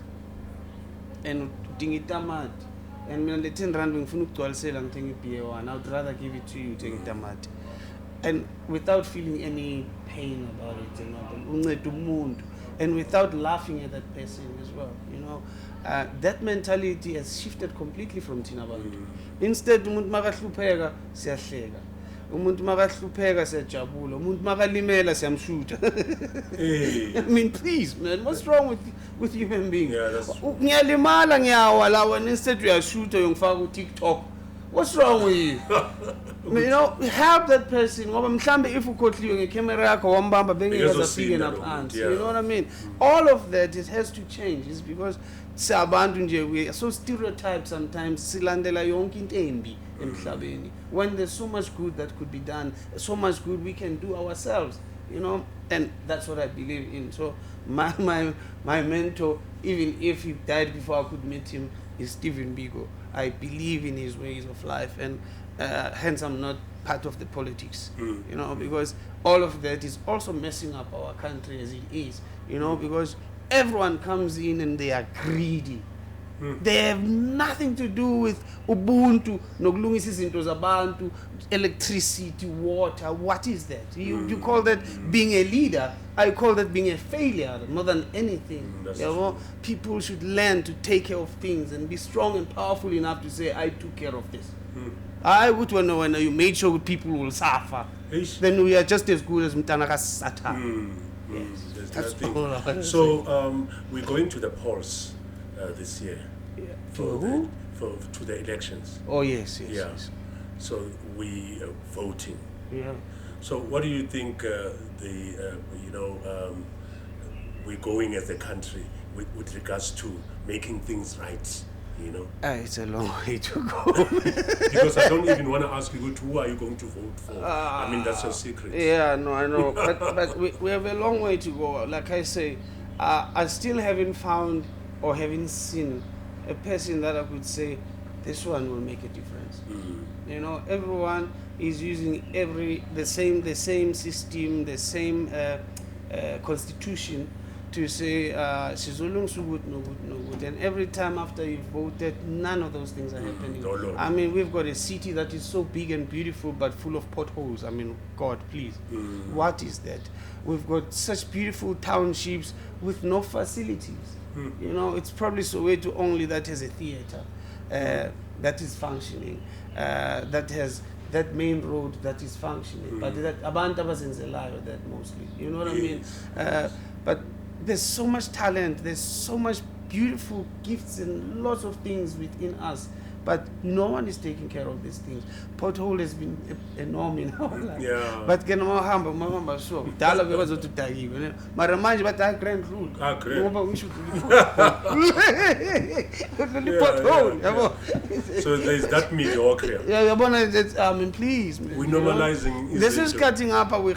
and udinga itamati, and mina le 10 rand ngifuna ukugcwalisela ngithenga ibeer one, I would rather give it to you, take itamati, and without feeling any pain about it, you know, unceda umuntu, and without laughing at that person as well, you know. That mentality has shifted completely from thina bantu. Instead umuntu makahlupheka siyahleka, umuntu makahlupheka siyajabula, umuntu makalimela siyamshutha. I mean, please, man, what's wrong with human beings? Yeah, that's true. Ngiyalimala ngiyawa lawa, and instead uyashutha uyongifaka ku TikTok. What's wrong with you? You know, help that person. Ngoba mhlambe if ukhohliwe ngecamera yakho wambamba bengeza fike naphansi. You know what I mean? All of that, it has to change. It's because sabantu nje, we are so stereotyped sometimes, silandela yonke into embi emhlabeni, when there's so much good that could be done, so much good we can do ourselves, you know. And that's what I believe in. So my mentor, even if he died before I could meet him, is Stephen Biko. I believe in his ways of life, and hence I'm not part of the politics, you know, because all of that is also messing up our country as it is, you know, because everyone comes in and they are greedy. They have nothing to do with Ubuntu, nokulungisa izinto zabantu, electricity, water. What is that? You call that being a leader? I call that being a failure more than anything. You know, people should learn to take care of things and be strong and powerful enough to say, I took care of this. I would know when you made sure people will suffer. Then we are just as good as Mtanaka Satan. Yes, that's all. So we're going to the polls this year to the elections. Oh yes. So we are voting. Yeah. So what do you think we're going as a country with regards to making things right? You know, it's a long way to go. Because I don't even want to ask you who are you going to vote for. I mean, that's a secret. Yeah, no, I know, but we have a long way to go. Like I say, I still haven't found or haven't seen a person that I could say this one will make a difference. You know, everyone is using the same system, the same constitution to say Sizolung Sugut no good. And every time after you've voted, none of those things are happening. I mean, we've got a city that is so big and beautiful but full of potholes. I mean, God, please. What is that? We've got such beautiful townships with no facilities. You know, it's probably Soweto only that has a theater that is functioning, that has that main road that is functioning. But that abantu abazenzelayo that mostly. You know what I mean? But there's so much talent, there's so much beautiful gifts and lots of things within us, but no one is taking care of these things. Pothole has been a norm in our life. Yeah. But can mahamba so dala bebazotudakiwe mara manje bathi I grand route ngoba ngisho pothole yabo. So there's that mediocre. Yeah, yabona, please. We're normalizing. This is cutting up. We're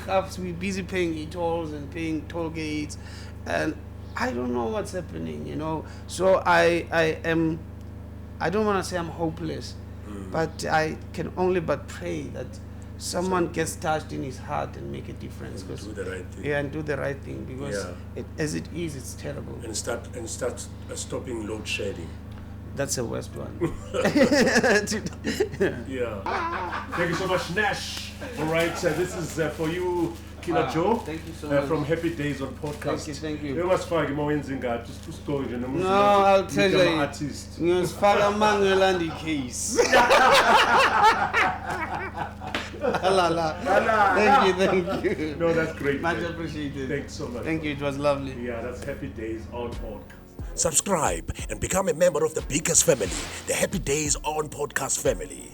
busy paying e-tolls and paying toll gates, and I don't know what's happening. So I don't want to say I'm hopeless, but I can only but pray that someone gets touched in his heart and make a difference. And do the right thing. Yeah, and do the right thing, because as it is, it's terrible. And start stopping load shedding. That's the worst one. Yeah. Thank you so much, Nash. All right, this is for you, Killer Joe. Thank you so much. From Happy Days on Podcast. Thank you. You must find more in Zinga. Just two stories. No, I'll tell you. Artist. News Father Mangelandi case. Thank you. No, that's great. Much appreciated. Thanks so much. Thank you. It was lovely. Yeah, that's Happy Days on Podcast. Subscribe and become a member of the biggest family, the Happy Days on Podcast family.